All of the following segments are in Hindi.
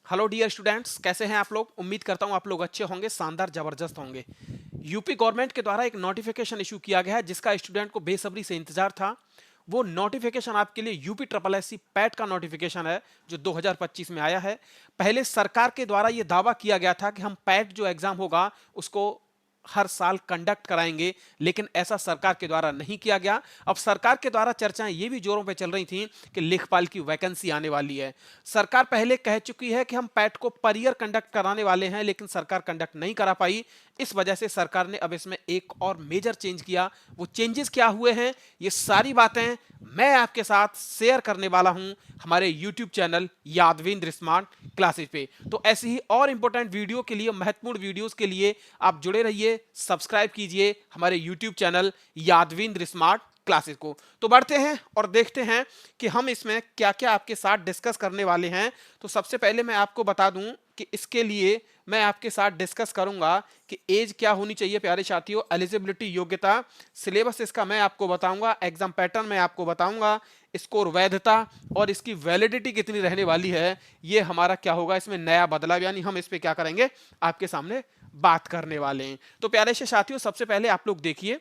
हेलो डियर स्टूडेंट्स, कैसे हैं आप लोग। उम्मीद करता हूं आप लोग अच्छे होंगे, शानदार जबरदस्त होंगे। यूपी गवर्नमेंट के द्वारा एक नोटिफिकेशन इशू किया गया है जिसका स्टूडेंट को बेसब्री से इंतजार था। वो नोटिफिकेशन आपके लिए UP triple S C PET का नोटिफिकेशन है जो 2025 में आया है। पहले सरकार के द्वारा यह दावा किया गया था कि हम पैट जो एग्जाम होगा उसको हर साल कंडक्ट कराएंगे, लेकिन ऐसा सरकार के द्वारा नहीं किया गया। अब सरकार के द्वारा चर्चाएं ये भी जोरों पे चल रही थी कि लेखपाल की वैकेंसी आने वाली है। सरकार पहले कह चुकी है कि हम पैट को पर ईयर कंडक्ट कराने वाले हैं, लेकिन सरकार कंडक्ट नहीं करा पाई। इस वजह से सरकार ने अब इसमें एक और मेजर चेंज किया। वो चेंजेस क्या हुए हैं, ये सारी बातें मैं आपके साथ शेयर करने वाला हूं हमारे YouTube channel Yadavendra smart classes पे। तो ऐसी ही और इंपॉर्टेंट वीडियो के लिए, महत्वपूर्ण वीडियोस के लिए आप जुड़े रहिए, सब्सक्राइब कीजिए हमारे YouTube channel Yadavendra smart classes को। तो बढ़ते हैं और देखते हैं कि हम इसमें क्या क्या आपके साथ डिस्कस करने वाले हैं। तो सबसे पहले मैं आपको बता दूं कि इसके लिए मैं आपके साथ डिस्कस करूंगा कि एज क्या होनी चाहिए प्यारे साथियों, एलिजिबिलिटी योग्यता, सिलेबस इसका मैं आपको बताऊंगा, एग्जाम पैटर्न मैं आपको बताऊंगा, स्कोर वैधता और इसकी वैलिडिटी कितनी रहने वाली है। ये हमारा क्या होगा इसमें नया बदलाव, यानी हम इस पे क्या करेंगे आपके सामने बात करने वाले हैं। तो प्यारे से साथियों, सबसे पहले आप लोग देखिए,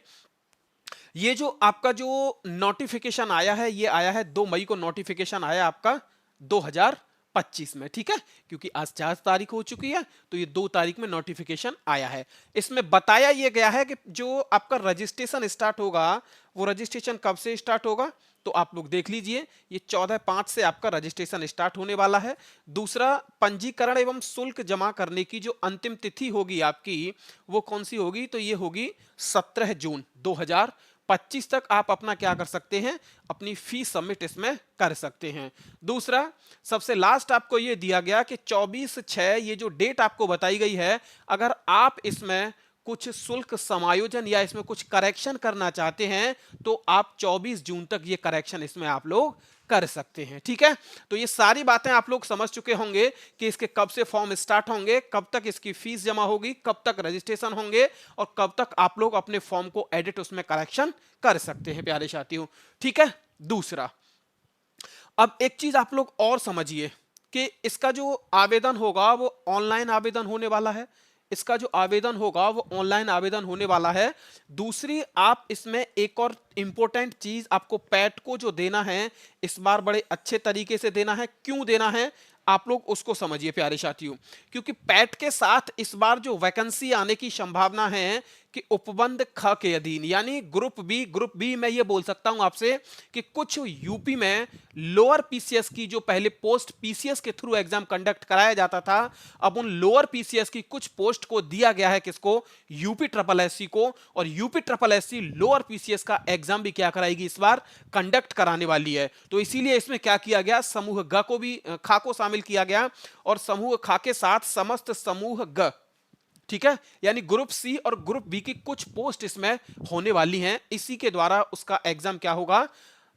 ये जो आपका जो नोटिफिकेशन आया है, ये आया है 2 मई को नोटिफिकेशन आया आपका 2025 में, ठीक है। क्योंकि आज 4 तारीख हो चुकी है तो ये 2 तारीख में नोटिफिकेशन आया है। इसमें बताया ये गया है कि जो आपका रजिस्ट्रेशन स्टार्ट होगा, वो रजिस्ट्रेशन कब से स्टार्ट होगा तो आप लोग देख लीजिए, ये 14/5 से आपका रजिस्ट्रेशन स्टार्ट होने वाला है। दूसरा, पंजीकरण एवं शुल्क जमा करने की जो अंतिम तिथि होगी आपकी, वो कौन सी होगी तो ये होगी 17 जून 2025 तक आप अपना क्या कर सकते हैं, अपनी फीस सबमिट इसमें कर सकते हैं। दूसरा, सबसे लास्ट आपको ये दिया गया कि 24/6 ये जो डेट आपको बताई गई है, अगर आप इसमें कुछ शुल्क समायोजन या इसमें कुछ करेक्शन करना चाहते हैं तो आप 24 जून तक ये करेक्शन इसमें आप लोग कर सकते हैं, ठीक है। तो ये सारी बातें आप लोग समझ चुके होंगे कि इसके कब से फॉर्म स्टार्ट होंगे, कब तक इसकी फीस जमा होगी, कब तक रजिस्ट्रेशन होंगे और कब तक आप लोग अपने फॉर्म को एडिट उसमें करेक्शन कर सकते हैं प्यारे साथियों, ठीक है। दूसरा, अब एक चीज आप लोग और समझिए कि इसका जो आवेदन होगा वो ऑनलाइन आवेदन होने वाला है। इसका जो आवेदन होगा वो ऑनलाइन आवेदन होने वाला है। दूसरी, आप इसमें एक और इंपॉर्टेंट चीज आपको पैट को जो देना है इस बार बड़े अच्छे तरीके से देना है। क्यों देना है आप लोग उसको समझिए प्यारे साथियों, क्योंकि पैट के साथ इस बार जो वैकेंसी आने की संभावना है कि उपबंध ख के अधीन, यानी ग्रुप बी मैं ये बोल सकता हूं आपसे कि कुछ यूपी में लोअर पीसीएस की जो पहले पोस्ट पीसीएस के थ्रू एग्जाम कंडक्ट कराया जाता था, अब उन लोअर पीसीएस की कुछ पोस्ट को दिया गया है किसको, यूपी ट्रिपल एससी को। और UP triple SC lower PCS का एग्जाम भी क्या कराएगी इस बार, कंडक्ट कराने वाली है। तो इसीलिए इसमें क्या किया गया, समूह ग को भी खा को शामिल किया गया और समूह खा के साथ समस्त समूह ग, ठीक है, यानी ग्रुप सी और ग्रुप बी की कुछ पोस्ट इसमें होने वाली हैं। इसी के द्वारा उसका एग्जाम क्या होगा,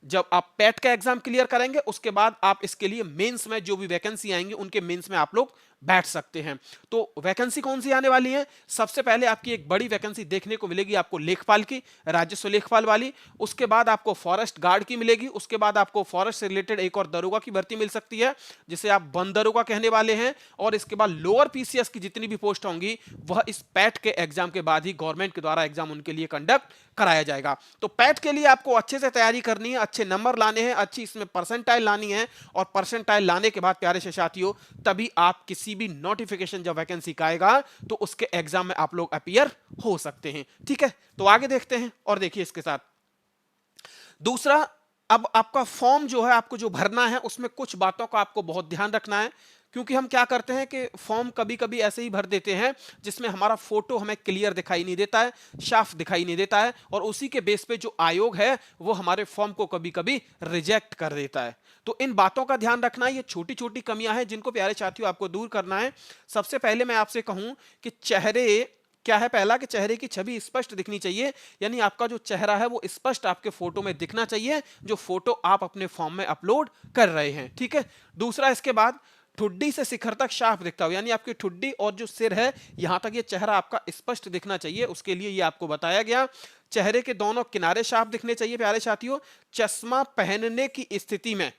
जब आप पैट का एग्जाम क्लियर करेंगे उसके बाद आप इसके लिए मेंस में जो भी वैकेंसी आएंगी उनके मेंस में आप लोग बैठ सकते हैं। तो वैकेंसी कौन सी आने वाली है, सबसे पहले आपकी एक बड़ी वैकेंसी देखने को मिलेगी आपको लेखपाल की, राजस्व लेखपाल वाली। उसके बाद आपको फॉरेस्ट गार्ड की मिलेगी। उसके बाद आपको फॉरेस्ट से रिलेटेड एक और दरोगा की भर्ती मिल सकती है जिसे आप वन दरोगा कहने वाले हैं। और इसके बाद लोअर पीसीएस की जितनी भी पोस्ट होंगी वह इस पैट के एग्जाम के बाद ही गवर्नमेंट के द्वारा एग्जाम उनके लिए कंडक्ट कराया जाएगा। तो पैट के लिए आपको अच्छे से तैयारी करनी है, अच्छे नंबर लाने हैं, अच्छी इसमें परसेंटाइल लानी है और परसेंटाइल लाने के बाद प्यारे से साथियों तभी आप किसी भी नोटिफिकेशन जब वैकेंसी का आएगा तो उसके एग्जाम में आप लोग अपीयर हो सकते हैं, ठीक है। तो आगे देखते हैं और देखिए इसके साथ दूसरा, अब आपका फॉर्म जो है आपको जो भरना है उसमें कुछ बातों का आपको बहुत ध्यान रखना है। क्योंकि हम क्या करते हैं कि फॉर्म कभी कभी ऐसे ही भर देते हैं जिसमें हमारा फोटो हमें क्लियर दिखाई नहीं देता है, साफ दिखाई नहीं देता है और उसी के बेस पे जो आयोग है वो हमारे फॉर्म को कभी कभी रिजेक्ट कर देता है। तो इन बातों का ध्यान रखना, ये छोटी छोटी कमियां हैं जिनको प्यारे साथियों आपको दूर करना है। सबसे पहले मैं आपसे कहूं कि चेहरे क्या है, पहला कि चेहरे की छवि स्पष्ट दिखनी चाहिए, यानी आपका जो चेहरा है वो स्पष्ट आपके फोटो में दिखना चाहिए जो फोटो आप अपने फॉर्म में अपलोड कर रहे हैं, ठीक है। दूसरा, इसके बाद ठुड्डी से शिखर तक साफ दिखता हो, यानी आपकी ठुड्डी और जो सिर है यहां तक ये चेहरा आपका स्पष्ट दिखना चाहिए, उसके लिए ये आपको बताया गया। चेहरे के दोनों किनारे साफ दिखने चाहिए प्यारे साथियों। चश्मा पहनने की स्थिति में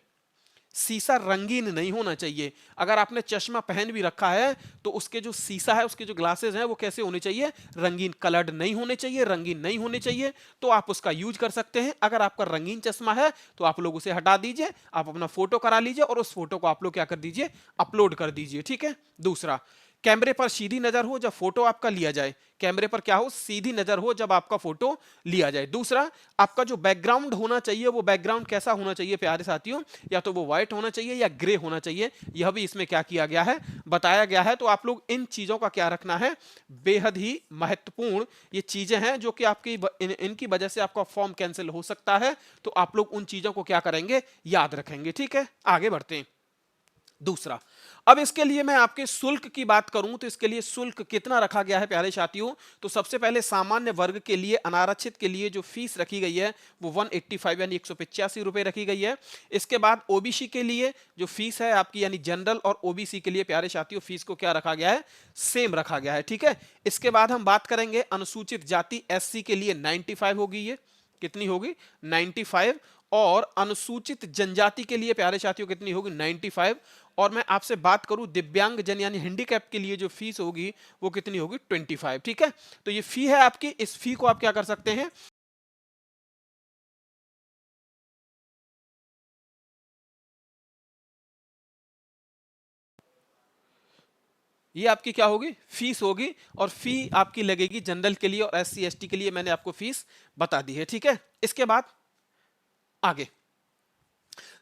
शीशा रंगीन नहीं होना चाहिए। अगर आपने चश्मा पहन भी रखा है तो उसके जो शीशा है, उसके जो ग्लासेस हैं, वो कैसे होने चाहिए? रंगीन, कलर्ड नहीं होने चाहिए, रंगीन नहीं होने चाहिए। तो आप उसका यूज कर सकते हैं। अगर आपका रंगीन चश्मा है तो आप लोग उसे हटा दीजिए, आप अपना फोटो करा लीजिए और उस फोटो को आप लोग क्या कर दीजिए? अपलोड कर दीजिए। ठीक है। दूसरा, कैमरे पर सीधी नजर हो जब फोटो आपका लिया जाए। कैमरे पर क्या हो? सीधी नजर हो जब आपका फोटो लिया जाए। दूसरा, आपका जो बैकग्राउंड होना चाहिए वो बैकग्राउंड कैसा होना चाहिए प्यारे साथियों? या तो वो व्हाइट होना चाहिए या ग्रे होना चाहिए। यह भी इसमें क्या किया गया है? बताया गया है। तो आप लोग इन चीजों का क्या रखना है? बेहद ही महत्वपूर्ण ये चीजें हैं जो कि आपकी इनकी वजह से आपका फॉर्म कैंसिल हो सकता है। तो आप लोग उन चीजों को क्या करेंगे? याद रखेंगे। ठीक है, आगे बढ़ते हैं। दूसरा, अब इसके लिए मैं आपके शुल्क की बात करूं तो इसके लिए शुल्क कितना रखा गया है प्यारे साथियों? तो सबसे पहले सामान्य वर्ग के लिए, अनारक्षित के लिए जो फीस रखी गई है वो 185 यानी 185 रुपए रखी गई है। इसके बाद ओबीसी के लिए जो फीस है आपकी, यानी जनरल और ओबीसी के लिए प्यारे साथियों फीस को क्या रखा गया है? सेम रखा गया है। ठीक है। इसके बाद हम बात करेंगे अनुसूचित जाति एससी के लिए 95 होगी। ये कितनी होगी? 95। और अनुसूचित जनजाति के लिए प्यारे साथियों कितनी होगी? 95। और मैं आपसे बात करूं दिव्यांग जन यानी हैंडीकैप के लिए जो फीस होगी वो कितनी होगी? 25। ठीक है। तो ये फी है आपकी, इस फी को आप क्या कर सकते हैं? ये आपकी क्या होगी? फीस होगी। और फी आपकी लगेगी जनरल के लिए और एससी एसटी के लिए मैंने आपको फीस बता दी है। ठीक है। इसके बाद आगे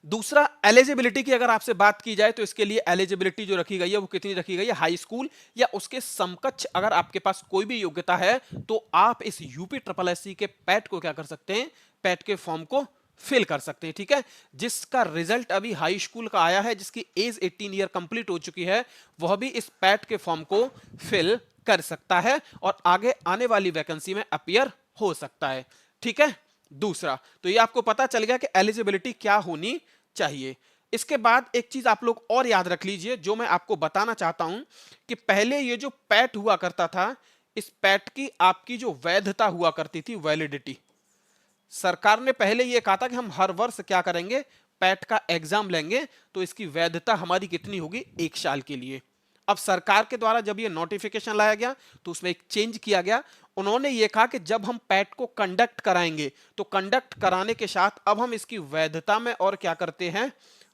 दूसरा, एलिजिबिलिटी की अगर आपसे बात की जाए तो इसके लिए एलिजिबिलिटी जो रखी गई है वो कितनी रखी गई है? हाई स्कूल या उसके समकक्ष अगर आपके पास कोई भी योग्यता है तो आप इस यूपी ट्रिपल एससी के पैट को क्या कर सकते हैं? पैट के फॉर्म को फिल कर सकते हैं। ठीक है। जिसका रिजल्ट अभी हाई स्कूल का आया है, जिसकी एज 18 ईयर कंप्लीट हो चुकी है, वह भी इस पैट के फॉर्म को फिल कर सकता है और आगे आने वाली वैकेंसी में अपीयर हो सकता है। ठीक है। दूसरा, तो ये आपको पता चल गया कि एलिजिबिलिटी क्या होनी चाहिए। इसके बाद एक चीज आप लोग और याद रख लीजिए जो मैं आपको बताना चाहता हूं कि पहले ये जो पैट हुआ करता था, इस पैट की आपकी जो वैधता हुआ करती थी, वैलिडिटी, सरकार ने पहले ये कहा था कि हम हर वर्ष क्या करेंगे? पैट का एग्जाम लेंगे तो इसकी वैधता हमारी कितनी होगी? 1 साल के लिए। अब सरकार के द्वारा जब ये नोटिफिकेशन लाया गया तो उसमें एक चेंज किया गया। उन्होंने ये कहा कि जब हम पैट को कंडक्ट कराएंगे तो कंडक्ट कराने के साथ अब हम इसकी वैधता में और क्या करते हैं?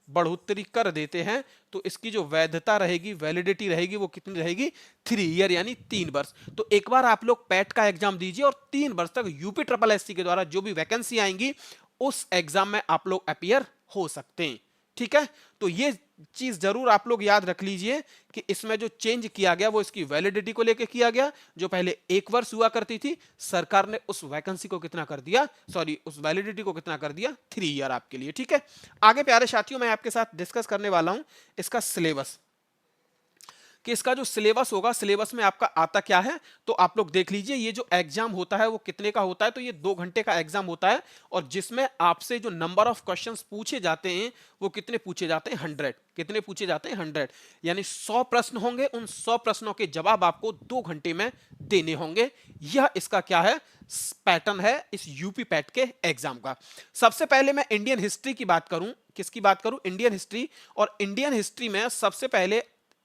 बढ़ोतरी कर देते हैं। तो इसकी जो वैधता रहेगी, वैलिडिटी रहेगी, वो कितनी रहेगी? 3 ईयर यानी 3 वर्ष। तो एक बार आप लोग पैट का एग्जाम दीजिए और 3 वर्ष तक यूपी ट्रिपल एससी के द्वारा जो भी वैकेंसी आएंगी उस एग्जाम में आप लोग अपीयर हो सकते हैं। ठीक है। तो ये चीज जरूर आप लोग याद रख लीजिए कि इसमें जो चेंज किया गया वो इसकी वैलिडिटी को लेकर किया गया। जो पहले 1 वर्ष हुआ करती थी, सरकार ने उस वैकेंसी को कितना कर दिया? सॉरी, उस वैलिडिटी को कितना कर दिया? 3 ईयर आपके लिए। ठीक है। आगे प्यारे साथियों मैं आपके साथ डिस्कस करने वाला हूं इसका सिलेबस, कि इसका जो सिलेबस होगा, सिलेबस में आपका आता क्या है। तो आप लोग देख लीजिए, ये जो एग्जाम होता है वो कितने का होता है? तो ये 2 घंटे का एग्जाम होता है और जिसमें आपसे जो नंबर ऑफ क्वेश्चंस पूछे जाते हैं वो कितने पूछे जाते हैं? 100। कितने पूछे जाते हैं? 100। यानी 100 प्रश्न होंगे। उन 100 प्रश्नों के जवाब आपको 2 घंटे में देने होंगे। यह इसका क्या है? पैटर्न है इस यूपी पैट के एग्जाम का। सबसे पहले मैं इंडियन हिस्ट्री की बात करूं। किसकी बात करूं? Indian history. और इंडियन हिस्ट्री में सबसे पहले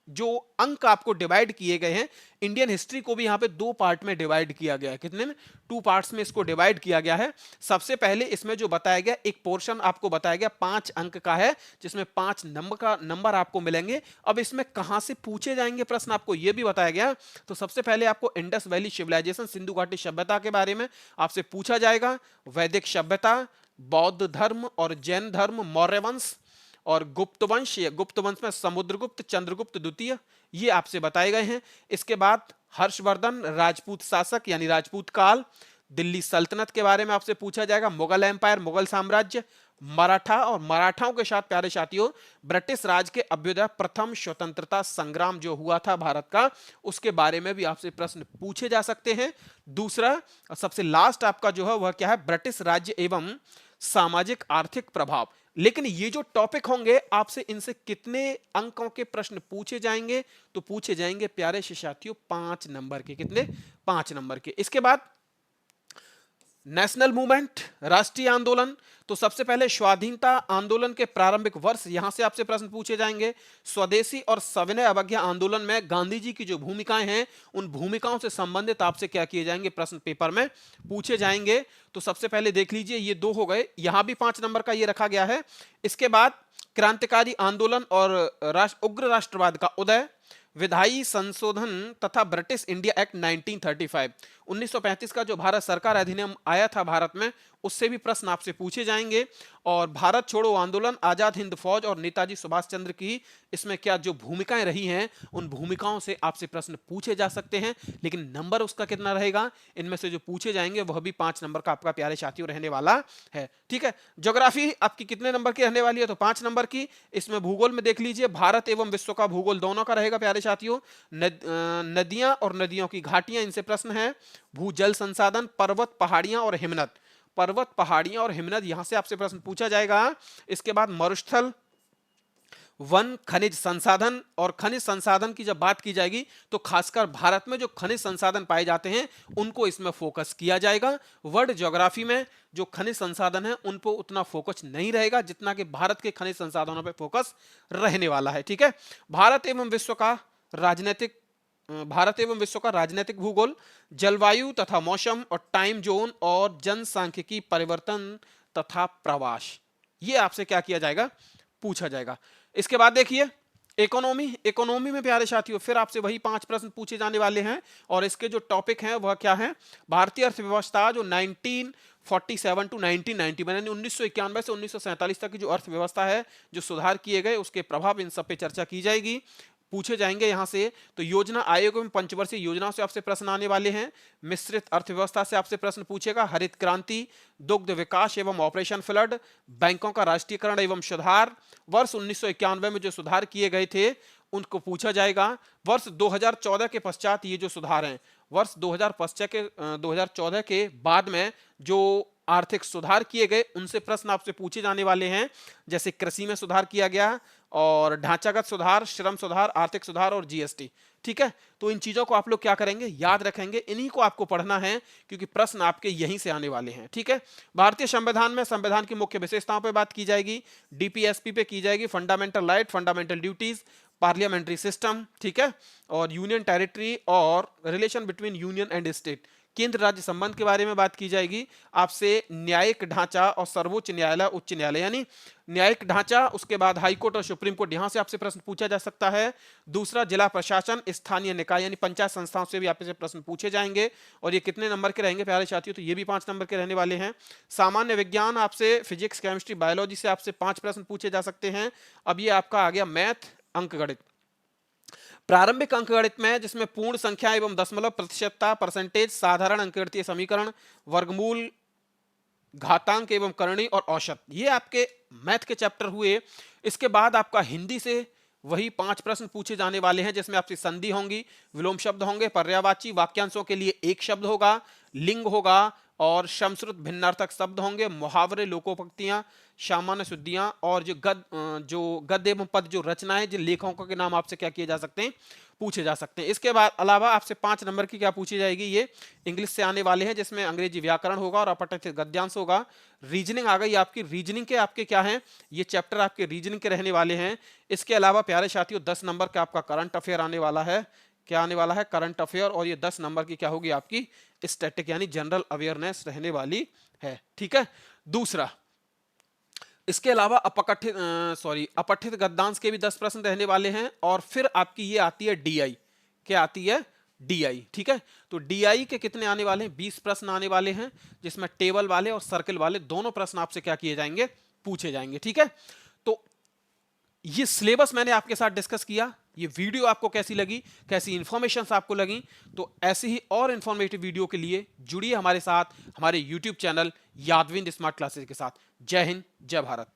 जो अंक आपको डिवाइड किए गए हैं, इंडियन हिस्ट्री को भी यहां पे 2 पार्ट में डिवाइड किया गया है। कितने में? 2 पार्ट्स में इसको डिवाइड किया गया है। सबसे पहले इसमें जो बताया गया एक पोर्शन आपको बताया गया 5 अंक का है, जिसमें 5 नंबर आपको मिलेंगे। अब इसमें कहां से पूछे जाएंगे प्रश्न आपको यह भी बताया गया। तो सबसे पहले आपको इंडस वैली सिविलाइजेशन, सिंधु घाटी सभ्यता के बारे में आपसे पूछा जाएगा। वैदिक सभ्यता, बौद्ध धर्म और जैन धर्म, मौर्य वंश और गुप्त वंश। गुप्त वंश में समुद्रगुप्त, चंद्रगुप्त द्वितीय, ये आपसे बताए गए हैं। इसके बाद हर्षवर्धन, राजपूत शासक यानी राजपूत काल, दिल्ली सल्तनत के बारे में आपसे पूछा जाएगा। मुगल एम्पायर, मुगल साम्राज्य, मराठा और मराठाओं के साथ प्यारे साथियों ब्रिटिश राज के अभ्युदय, प्रथम स्वतंत्रता संग्राम जो हुआ था भारत का, उसके बारे में भी आपसे प्रश्न पूछे जा सकते हैं। दूसरा सबसे लास्ट आपका जो है वह क्या है? ब्रिटिश राज्य एवं सामाजिक आर्थिक प्रभाव। लेकिन ये जो टॉपिक होंगे आपसे इनसे कितने अंकों के प्रश्न पूछे जाएंगे? तो पूछे जाएंगे प्यारे साथियों 5 नंबर के। कितने? 5 नंबर के। इसके बाद नेशनल मूवमेंट, राष्ट्रीय आंदोलन। तो सबसे पहले स्वाधीनता आंदोलन के प्रारंभिक वर्ष, यहां से आपसे प्रश्न पूछे जाएंगे। स्वदेशी और सविनय अवज्ञा आंदोलन में गांधी जी की जो भूमिकाएं हैं, उन भूमिकाओं से संबंधित आपसे क्या किए जाएंगे, प्रश्न पेपर में पूछे जाएंगे। तो सबसे पहले देख लीजिए, ये 2 हो गए, यहां भी 5 नंबर का ये रखा गया है। इसके बाद क्रांतिकारी आंदोलन और उग्र राष्ट्रवाद का उदय, विधायी संशोधन तथा ब्रिटिश इंडिया एक्ट 1935, 1935 का जो भारत सरकार अधिनियम आया था भारत में, उससे भी प्रश्न आपसे पूछे जाएंगे। और भारत छोड़ो आंदोलन, आजाद हिंद फौज और नेताजी सुभाष चंद्र की इसमें क्या जो भूमिकाएं रही हैं, उन भूमिकाओं से आपसे प्रश्न पूछे जा सकते हैं। लेकिन नंबर उसका कितना रहेगा, इनमें से जो पूछे जाएंगे वह भी 5 नंबर का आपका प्यारे साथियों रहने वाला है। ठीक है, ज्योग्राफी आपकी कितने नंबर की रहने वाली है, तो 5 नंबर की। इसमें भूगोल में देख लीजिए, भारत एवं विश्व का भूगोल दोनों का रहेगा प्यारे साथियों। नदियां और नदियों की घाटियां, इनसे प्रश्न है। भूजल संसाधन, पर्वत, पहाड़ियां और हिमनद, पर्वत, पहाड़ियां और हिमनद, यहां से आपसे प्रश्न पूछा जाएगा। इसके बाद मरुस्थल, वन, खनिज संसाधन। और खनिज संसाधन की जब बात की जाएगी तो खासकर भारत में जो खनिज संसाधन पाए जाते हैं उनको इसमें फोकस किया जाएगा। वर्ल्ड ज्योग्राफी में जो खनिज संसाधन है उन पर उतना फोकस नहीं रहेगा जितना कि भारत के खनिज संसाधनों पर फोकस रहने वाला है। ठीक है, भारत एवं विश्व का राजनीतिक भूगोल, जलवायु तथा मौसम और टाइम जोन और जनसांख्यिकी परिवर्तन तथा प्रवास, ये आपसे क्या किया जाएगा, पूछा जाएगा। इसके बाद देखिए इकोनॉमी में प्यारे साथियों फिर आपसे वही 5 प्रश्न पूछे जाने वाले हैं। और इसके जो टॉपिक हैं वह क्या है, भारतीय अर्थव्यवस्था जो 1947 टू 1990 यानी 1991 से 1947 तक की जो अर्थव्यवस्था है, जो सुधार किए गए, उसके प्रभाव, इन सब पे चर्चा की जाएगी, पूछे जाएंगे यहां से। तो योजना आयोग में पंचवर्षीय योजनाओं से आपसे प्रश्न आने वाले हैं। मिश्रित अर्थव्यवस्था से आपसे प्रश्न पूछेगा। हरित क्रांति, दुग्ध विकास एवं ऑपरेशन फ्लड, बैंकों का राष्ट्रीयकरण एवं सुधार, वर्ष 1991 में जो सुधार किए गए थे उनको पूछा जाएगा। वर्ष 2014 के पश्चात ये जो सुधार हैं, वर्ष 2014 के बाद में जो आर्थिक सुधार किए गए उनसे प्रश्न आपसे पूछे जाने वाले हैं। जैसे कृषि में सुधार किया गया और ढांचागत सुधार, श्रम सुधार, आर्थिक सुधार और जीएसटी। ठीक है, तो इन चीजों को आप लोग क्या करेंगे, याद रखेंगे, इन्हीं को आपको पढ़ना है क्योंकि प्रश्न आपके यहीं से आने वाले हैं। ठीक है, भारतीय संविधान में संविधान की मुख्य विशेषताओं पर बात की जाएगी, डीपीएसपी पे की जाएगी, fundamental right, fundamental duties, parliamentary system. ठीक है, और यूनियन टेरिटरी और relation between union and state, केंद्र राज्य संबंध के बारे में बात की जाएगी। आपसे न्यायिक ढांचा और सर्वोच्च न्यायालय, उच्च न्यायालय, यानी न्यायिक ढांचा, उसके बाद हाई कोर्ट और सुप्रीम कोर्ट, यहां से आपसे प्रश्न पूछा जा सकता है। दूसरा, जिला प्रशासन, स्थानीय निकाय यानी पंचायत संस्थाओं से भी आपसे प्रश्न पूछे जाएंगे। और ये कितने नंबर के रहेंगे प्यारे साथियों, तो ये भी 5 नंबर के रहने वाले हैं। सामान्य विज्ञान, आपसे फिजिक्स, केमिस्ट्री, बायोलॉजी से आपसे 5 प्रश्न पूछे जा सकते हैं। अब ये आपका आ गया मैथ, अंकगणित। प्रारंभिक अंकगणित में जिसमें पूर्ण संख्या एवं दशमलव, प्रतिशतता, परसेंटेज, साधारण अंकगणितीय समीकरण, वर्गमूल, घातांक एवं करणी और औसत, ये आपके मैथ के चैप्टर हुए। इसके बाद आपका हिंदी से वही 5 प्रश्न पूछे जाने वाले हैं जिसमें आपसे संधि होंगी, विलोम शब्द होंगे, पर्यायवाची, वाक्यांशों के लिए एक शब्द होगा, लिंग होगा और समश्रुत भिन्नार्थक शब्द होंगे, मुहावरे, लोकोक्तियां, सामान्य शुद्धियां और जो गद्य एवं पद जो रचनाएं, जिन लेखकों के नाम आपसे क्या किए जा सकते हैं, पूछे जा सकते हैं। इसके बाद अलावा आपसे 5 नंबर की क्या पूछी जाएगी, ये इंग्लिश से आने वाले हैं जिसमें अंग्रेजी व्याकरण होगा और अपठित गद्यांश होगा। रीजनिंग आ गई आपकी, रीजनिंग के आपके क्या है, ये चैप्टर आपके रीजनिंग के रहने वाले हैं। इसके अलावा प्यारे साथियों 10 नंबर का आपका करंट अफेयर आने वाला है। क्या आने वाला है, करंट अफेयर। और ये 10 नंबर की क्या होगी, आपकी स्टैटिक यानी जनरल अवेयरनेस रहने वाली है। ठीक है, दूसरा, इसके अलावा अपठित गद्यांश के भी 10 प्रश्न रहने वाले हैं। और फिर आपकी ये आती है डीआई, क्या आती है, डीआई। ठीक है, तो डीआई के कितने आने वाले हैं, 20 प्रश्न आने वाले हैं जिसमें टेबल वाले और सर्कल वाले दोनों प्रश्न आपसे क्या किए जाएंगे, पूछे जाएंगे। ठीक है, तो ये सिलेबस मैंने आपके साथ डिस्कस किया। ये वीडियो आपको कैसी लगी, कैसी इंफॉर्मेशन आपको लगी, तो ऐसी ही और इंफॉर्मेटिव वीडियो के लिए जुड़िए हमारे साथ, हमारे यूट्यूब चैनल यादविंद स्मार्ट क्लासेस के साथ। जय हिंद, जय भारत।